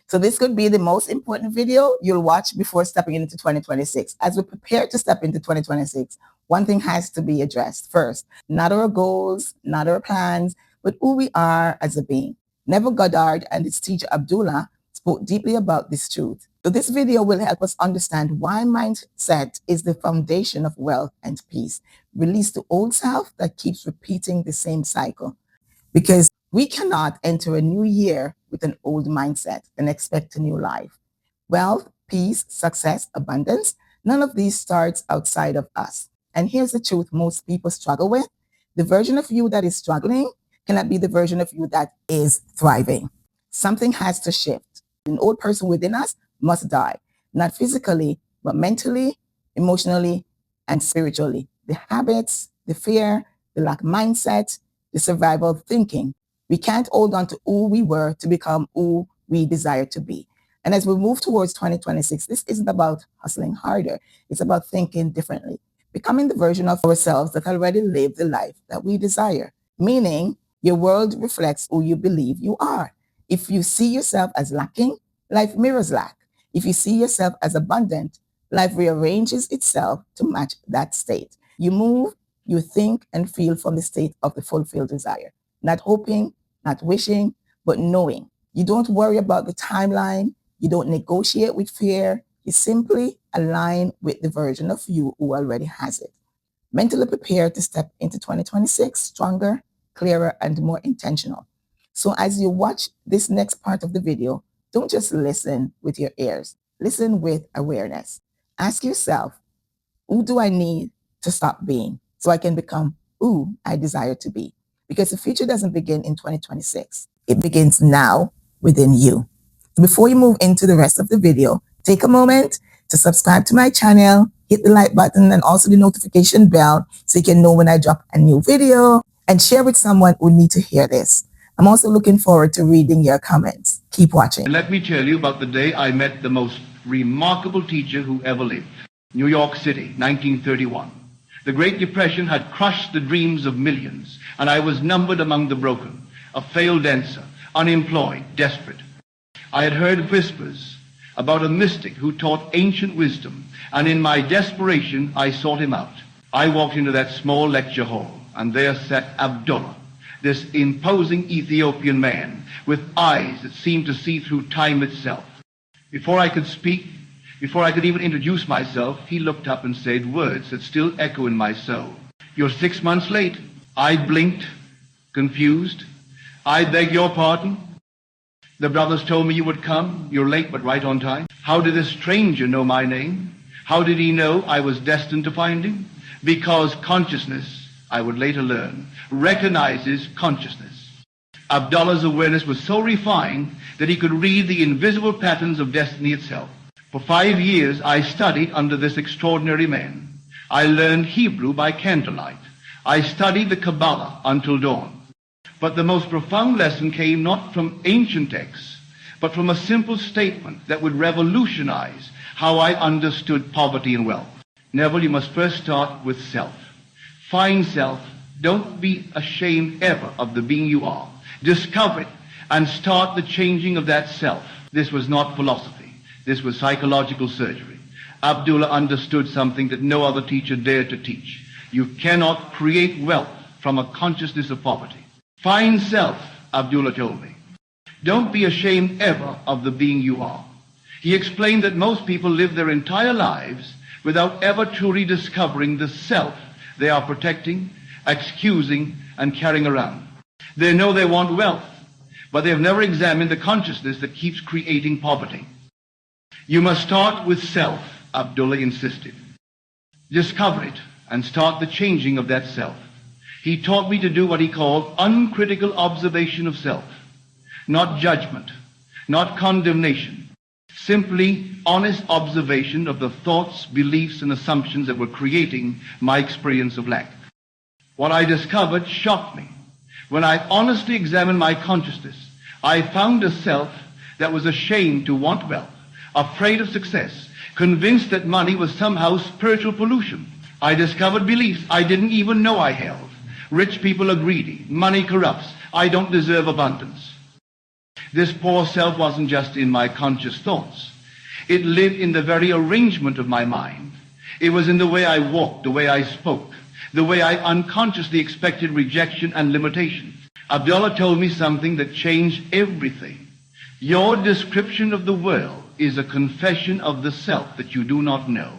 So this could be the most important video you'll watch before stepping into 2026. As we prepare to step into 2026, one thing has to be addressed first. Not our goals, not our plans, but who we are as a being. Neville Goddard and his teacher Abdullah spoke deeply about this truth. So this video will help us understand why mindset is the foundation of wealth and peace. Release the old self that keeps repeating the same cycle. Because we cannot enter a new year with an old mindset and expect a new life. Wealth, peace, success, abundance, none of these starts outside of us. And here's the truth most people struggle with. The version of you that is struggling cannot be the version of you that is thriving. Something has to shift. An old person within us must die, not physically, but mentally, emotionally, and spiritually. The habits, the fear, the lack mindset, the survival thinking. We can't hold on to who we were to become who we desire to be. And as we move towards 2026, this isn't about hustling harder. It's about thinking differently, becoming the version of ourselves that already live the life that we desire. Meaning, your world reflects who you believe you are. If you see yourself as lacking, life mirrors lack. If you see yourself as abundant, life rearranges itself to match that state. You move, you think and feel from the state of the fulfilled desire. Not hoping, not wishing, but knowing. You don't worry about the timeline. You don't negotiate with fear. You simply align with the version of you who already has it. Mentally prepared to step into 2026 stronger, clearer, and more intentional. So as you watch this next part of the video, don't just listen with your ears. Listen with awareness. Ask yourself, who do I need to stop being so I can become who I desire to be? Because the future doesn't begin in 2026. It begins now within you. Before you move into the rest of the video, take a moment to subscribe to my channel, hit the like button and also the notification bell so you can know when I drop a new video, and share with someone who needs to hear this. I'm also looking forward to reading your comments. Keep watching. Let me tell you about the day I met the most remarkable teacher who ever lived. New York City, 1931. The Great Depression had crushed the dreams of millions, and I was numbered among the broken, a failed dancer, unemployed, desperate. I had heard whispers about a mystic who taught ancient wisdom, and in my desperation, I sought him out. I walked into that small lecture hall, and there sat Abdullah, this imposing Ethiopian man with eyes that seemed to see through time itself. Before I could speak, before I could even introduce myself, he looked up and said words that still echo in my soul. "You're 6 months late." I blinked, confused. "I beg your pardon? The brothers told me you would come. You're late, but right on time." How did this stranger know my name? How did he know I was destined to find him? Because consciousness, I would later learn, recognizes consciousness. Abdullah's awareness was so refined that he could read the invisible patterns of destiny itself. For 5 years, I studied under this extraordinary man. I learned Hebrew by candlelight. I studied the Kabbalah until dawn. But the most profound lesson came not from ancient texts, but from a simple statement that would revolutionize how I understood poverty and wealth. Neville, you must first start with self. Find self. Don't be ashamed ever of the being you are. Discover it and start the changing of that self. This was not philosophy. This was psychological surgery. Abdullah understood something that no other teacher dared to teach. You cannot create wealth from a consciousness of poverty. Find self, Abdullah told me. Don't be ashamed ever of the being you are. He explained that most people live their entire lives without ever truly discovering the self they are protecting, excusing, and carrying around. They know they want wealth, but they have never examined the consciousness that keeps creating poverty. You must start with self, Abdullah insisted. Discover it and start the changing of that self. He taught me to do what he called uncritical observation of self. Not judgment, not condemnation, simply honest observation of the thoughts, beliefs, and assumptions that were creating my experience of lack. What I discovered shocked me. When I honestly examined my consciousness, I found a self that was ashamed to want wealth, afraid of success, convinced that money was somehow spiritual pollution. I discovered beliefs I didn't even know I held. Rich people are greedy. Money corrupts. I don't deserve abundance. This poor self wasn't just in my conscious thoughts. It lived in the very arrangement of my mind. It was in the way I walked, the way I spoke, the way I unconsciously expected rejection and limitation. Abdullah told me something that changed everything. Your description of the world is a confession of the self that you do not know.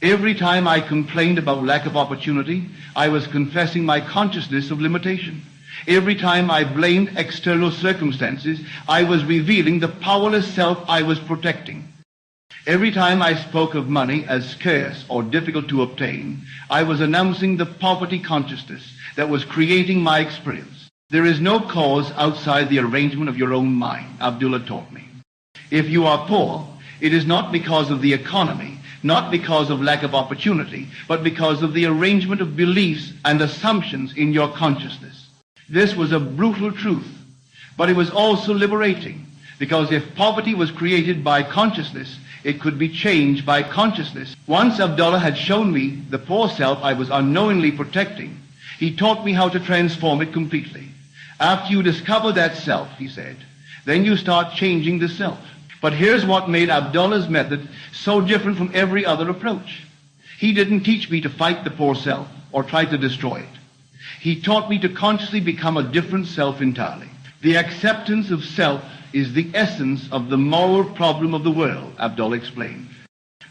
Every time I complained about lack of opportunity, I was confessing my consciousness of limitation. Every time I blamed external circumstances, I was revealing the powerless self I was protecting. Every time I spoke of money as scarce or difficult to obtain, I was announcing the poverty consciousness that was creating my experience. There is no cause outside the arrangement of your own mind, Abdullah taught me. If you are poor, it is not because of the economy, not because of lack of opportunity, but because of the arrangement of beliefs and assumptions in your consciousness. This was a brutal truth, but it was also liberating, because if poverty was created by consciousness, it could be changed by consciousness. Once Abdullah had shown me the poor self I was unknowingly protecting, he taught me how to transform it completely. After you discover that self, he said, then you start changing the self. But here's what made Abdullah's method so different from every other approach. He didn't teach me to fight the poor self or try to destroy it. He taught me to consciously become a different self entirely. The acceptance of self is the essence of the moral problem of the world, Abdullah explained.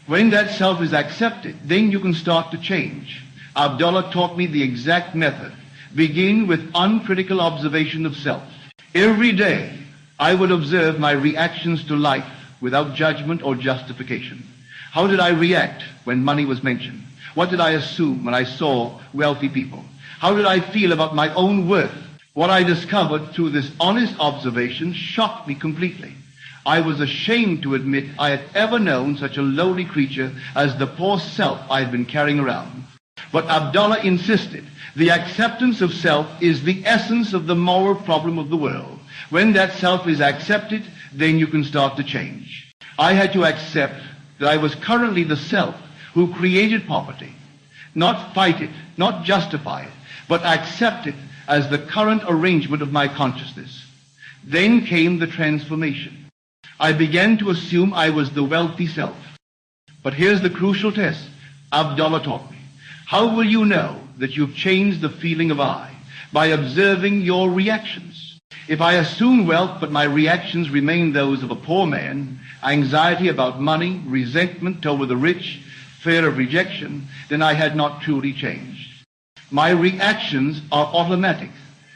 When that self is accepted, then you can start to change. Abdullah taught me the exact method. Begin with uncritical observation of self. Every day, I would observe my reactions to life without judgment or justification. How did I react when money was mentioned? What did I assume when I saw wealthy people? How did I feel about my own worth? What I discovered through this honest observation shocked me completely. I was ashamed to admit I had ever known such a lowly creature as the poor self I had been carrying around. But Abdullah insisted, the acceptance of self is the essence of the moral problem of the world. When that self is accepted, then you can start to change. I had to accept that I was currently the self who created poverty. Not fight it, not justify it, but accept it as the current arrangement of my consciousness. Then came the transformation. I began to assume I was the wealthy self. But here's the crucial test Abdullah taught me. How will you know that you've changed the feeling of I? By observing your reactions. If I assume wealth, but my reactions remain those of a poor man, anxiety about money, resentment toward the rich, fear of rejection, then I had not truly changed. My reactions are automatic.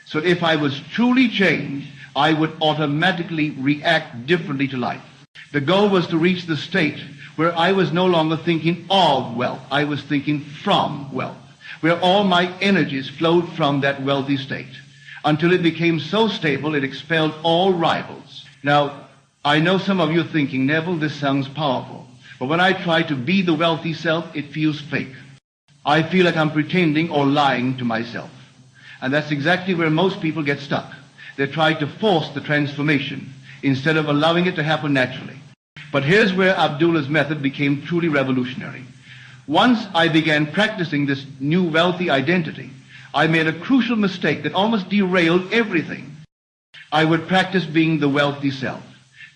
So if I was truly changed, I would automatically react differently to life. The goal was to reach the state where I was no longer thinking of wealth. I was thinking from wealth, where all my energies flowed from that wealthy state, until it became so stable it expelled all rivals. Now, I know some of you are thinking, Neville, this sounds powerful. But when I try to be the wealthy self, it feels fake. I feel like I'm pretending or lying to myself. And that's exactly where most people get stuck. They try to force the transformation instead of allowing it to happen naturally. But here's where Abdullah's method became truly revolutionary. Once I began practicing this new wealthy identity, I made a crucial mistake that almost derailed everything. I would practice being the wealthy self,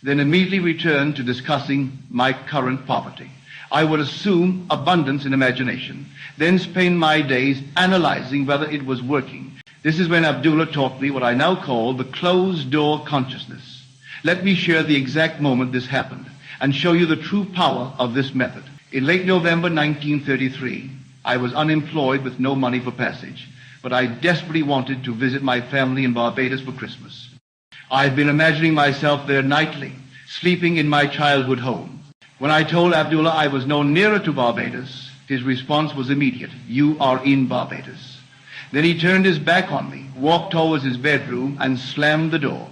then immediately return to discussing my current poverty. I would assume abundance in imagination, then spend my days analyzing whether it was working. This is when Abdullah taught me what I now call the closed-door consciousness. Let me share the exact moment this happened and show you the true power of this method. In late November 1933, I was unemployed with no money for passage, but I desperately wanted to visit my family in Barbados for Christmas. I had been imagining myself there nightly, sleeping in my childhood home. When I told Abdullah I was no nearer to Barbados, his response was immediate. You are in Barbados. Then he turned his back on me, walked towards his bedroom, and slammed the door.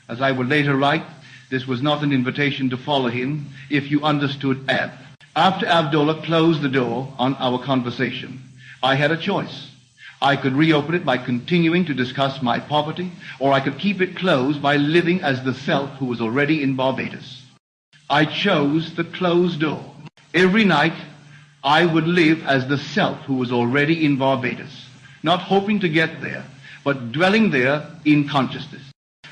As I would later write, this was not an invitation to follow him, if you understood Ab. After Abdullah closed the door on our conversation, I had a choice. I could reopen it by continuing to discuss my poverty, or I could keep it closed by living as the self who was already in Barbados. I chose the closed door. Every night, I would live as the self who was already in Barbados, not hoping to get there, but dwelling there in consciousness.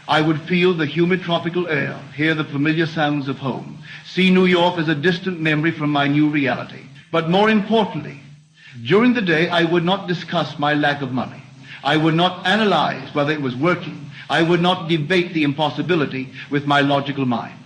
I would feel the humid tropical air, hear the familiar sounds of home, see New York as a distant memory from my new reality. But more importantly, during the day, I would not discuss my lack of money. I would not analyze whether it was working. I would not debate the impossibility with my logical mind.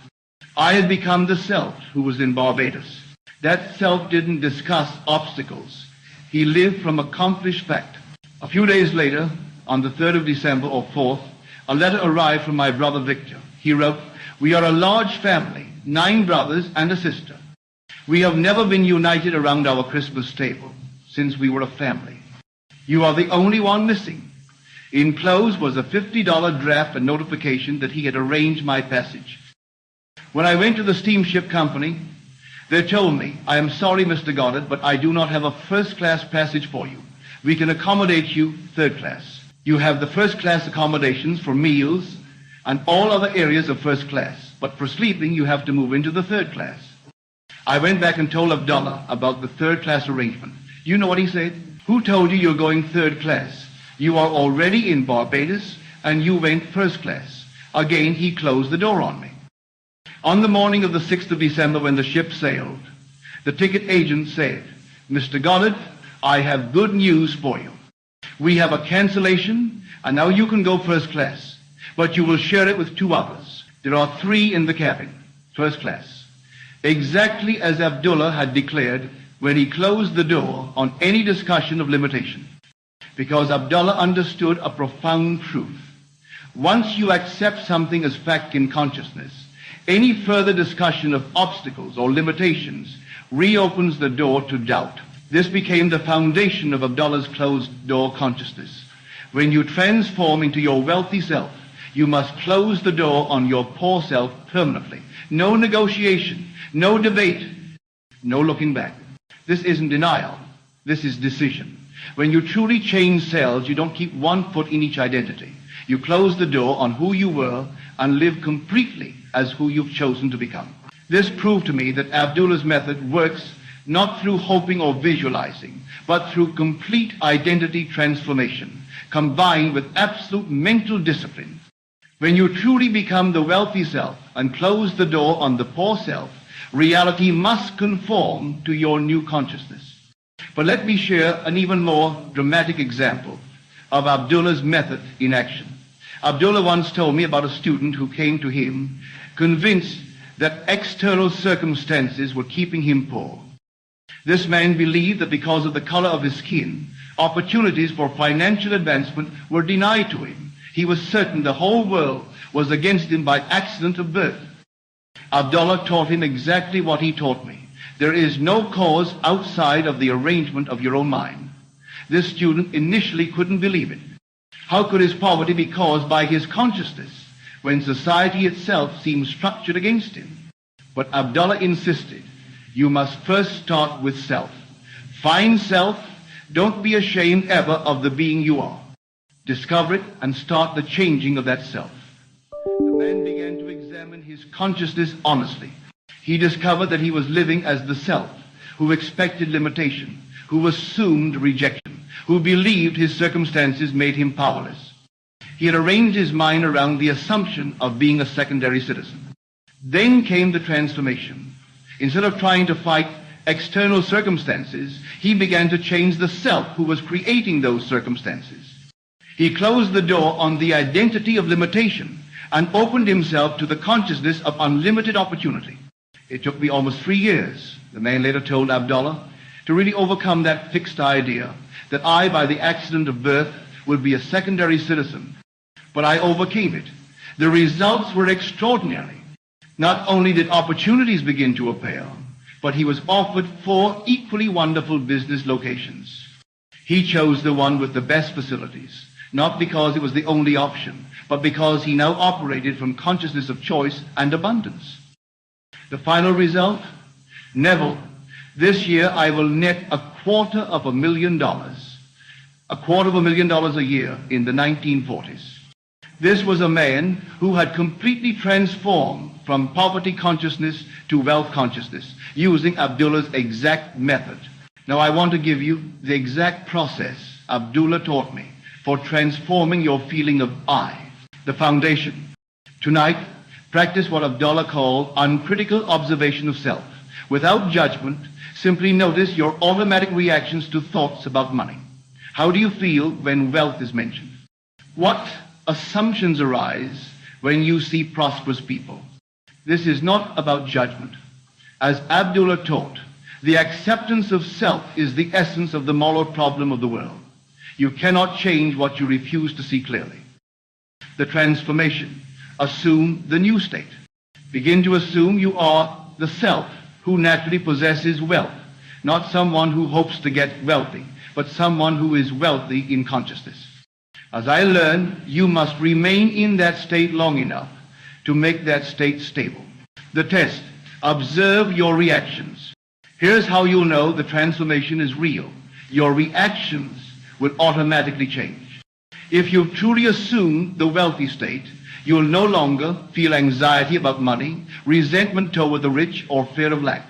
I had become the self who was in Barbados. That self didn't discuss obstacles. He lived from accomplished fact. A few days later, on the 3rd of December or 4th, a letter arrived from my brother Victor. He wrote, "We are a large family, 9 brothers and a sister. We have never been united around our Christmas table since we were a family. You are the only one missing." Enclosed was a $50 draft and notification that he had arranged my passage. When I went to the steamship company, they told me, "I am sorry, Mr. Goddard, but I do not have a first-class passage for you. We can accommodate you third class. You have the first-class accommodations for meals and all other areas of first class, but for sleeping you have to move into the third class." I went back and told Abdullah about the third-class arrangement. You know what he said? "Who told you you're going third class? You are already in Barbados, and you went first class." Again, he closed the door on me. On the morning of the 6th of December, when the ship sailed, the ticket agent said, "Mr. Goddard, I have good news for you. We have a cancellation, and now you can go first class, but you will share it with 2 others. There are 3 in the cabin, first class." Exactly as Abdullah had declared when he closed the door on any discussion of limitation. Because Abdullah understood a profound truth. Once you accept something as fact in consciousness, any further discussion of obstacles or limitations reopens the door to doubt. This became the foundation of Abdullah's closed-door consciousness. When you transform into your wealthy self, you must close the door on your poor self permanently. No negotiation, no debate, no looking back. This isn't denial. This is decision. When you truly change selves, you don't keep one foot in each identity. You close the door on who you were and live completely as who you've chosen to become. This proved to me that Abdullah's method works not through hoping or visualizing, but through complete identity transformation, combined with absolute mental discipline. When you truly become the wealthy self and close the door on the poor self, reality must conform to your new consciousness. But let me share an even more dramatic example of Abdullah's method in action. Abdullah once told me about a student who came to him convinced that external circumstances were keeping him poor. This man believed that because of the color of his skin, opportunities for financial advancement were denied to him. He was certain the whole world was against him by accident of birth. Abdullah taught him exactly what he taught me. There is no cause outside of the arrangement of your own mind. This student initially couldn't believe it. How could his poverty be caused by his consciousness when society itself seemed structured against him? But Abdullah insisted, you must first start with self. Find self. Don't be ashamed ever of the being you are. Discover it and start the changing of that self. The man began to examine his consciousness honestly. He discovered that he was living as the self who expected limitation, who assumed rejection, who believed his circumstances made him powerless. He had arranged his mind around the assumption of being a secondary citizen. Then came the transformation. Instead of trying to fight external circumstances, he began to change the self who was creating those circumstances. He closed the door on the identity of limitation and opened himself to the consciousness of unlimited opportunity. It took me almost 3 years, the man later told Abdullah, to really overcome that fixed idea that I, by the accident of birth, would be a secondary citizen. But I overcame it. The results were extraordinary. Not only did opportunities begin to appear, but he was offered 4 equally wonderful business locations. He chose the one with the best facilities, not because it was the only option, but because he now operated from consciousness of choice and abundance. The final result? Neville, this year I will net $250,000. $250,000 a year in the 1940s. This was a man who had completely transformed from poverty consciousness to wealth consciousness, using Abdullah's exact method. Now I want to give you the exact process Abdullah taught me for transforming your feeling of I. the foundation. Tonight, practice what Abdullah called uncritical observation of self. Without judgment, simply notice your automatic reactions to thoughts about money. How do you feel when wealth is mentioned? What assumptions arise when you see prosperous people? This is not about judgment. As Abdullah taught, the acceptance of self is the essence of the moral problem of the world. You cannot change what you refuse to see clearly. The transformation. Assume the new state. Begin to assume you are the self who naturally possesses wealth, not someone who hopes to get wealthy, but someone who is wealthy in consciousness. As I learn, you must remain in that state long enough to make that state stable. The test. Observe your reactions. Here's how you'll know the transformation is real. Your reactions will automatically change. If you truly assume the wealthy state, you'll no longer feel anxiety about money, resentment toward the rich, or fear of lack.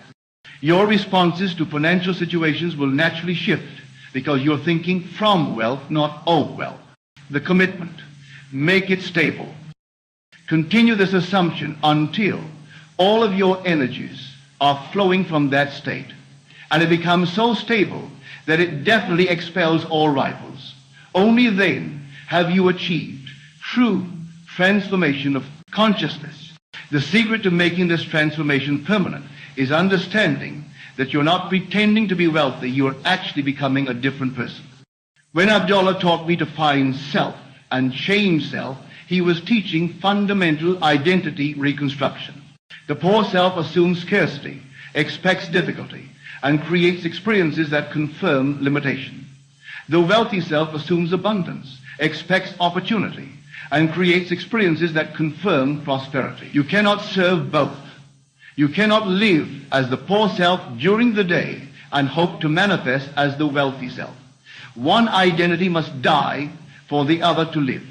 Your responses to financial situations will naturally shift because you're thinking from wealth, not of wealth. The commitment. Make it stable. Continue this assumption until all of your energies are flowing from that state, and it becomes so stable that it definitely expels all rivals. Only then have you achieved true transformation of consciousness. The secret to making this transformation permanent is understanding that you're not pretending to be wealthy, you're actually becoming a different person. When Abdullah taught me to find self and change self, he was teaching fundamental identity reconstruction. The poor self assumes scarcity, expects difficulty, and creates experiences that confirm limitation. The wealthy self assumes abundance, expects opportunity, and creates experiences that confirm prosperity. You cannot serve both. You cannot live as the poor self during the day and hope to manifest as the wealthy self. One identity must die for the other to live.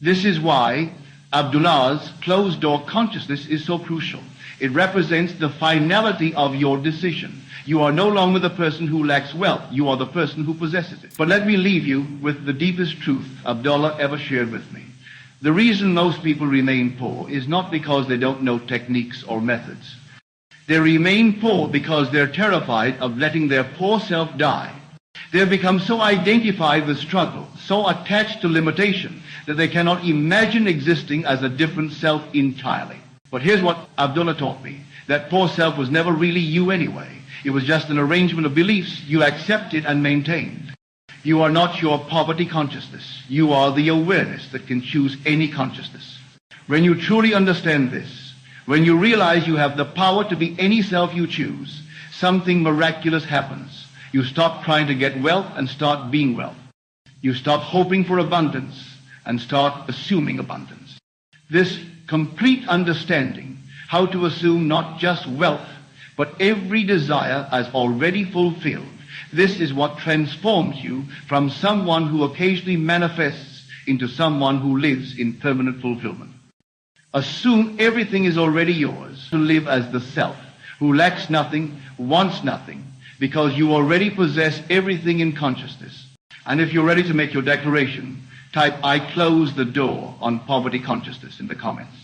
This is why Abdullah's closed-door consciousness is so crucial. It represents the finality of your decision. You are no longer the person who lacks wealth. You are the person who possesses it. But let me leave you with the deepest truth Abdullah ever shared with me. The reason most people remain poor is not because they don't know techniques or methods. They remain poor because they're terrified of letting their poor self die. They've become so identified with struggle, so attached to limitation, that they cannot imagine existing as a different self entirely. But here's what Abdullah taught me. That poor self was never really you anyway. It was just an arrangement of beliefs you accepted and maintained. You are not your poverty consciousness. You are the awareness that can choose any consciousness. When you truly understand this, when you realize you have the power to be any self you choose, something miraculous happens. You stop trying to get wealth and start being wealth. You stop hoping for abundance and start assuming abundance. This complete understanding how to assume not just wealth, but every desire as already fulfilled. This is what transforms you from someone who occasionally manifests into someone who lives in permanent fulfillment. Assume everything is already yours to live as the self who lacks nothing, wants nothing, because you already possess everything in consciousness. And if you're ready to make your declaration, type "I close the door" on poverty consciousness in the comments.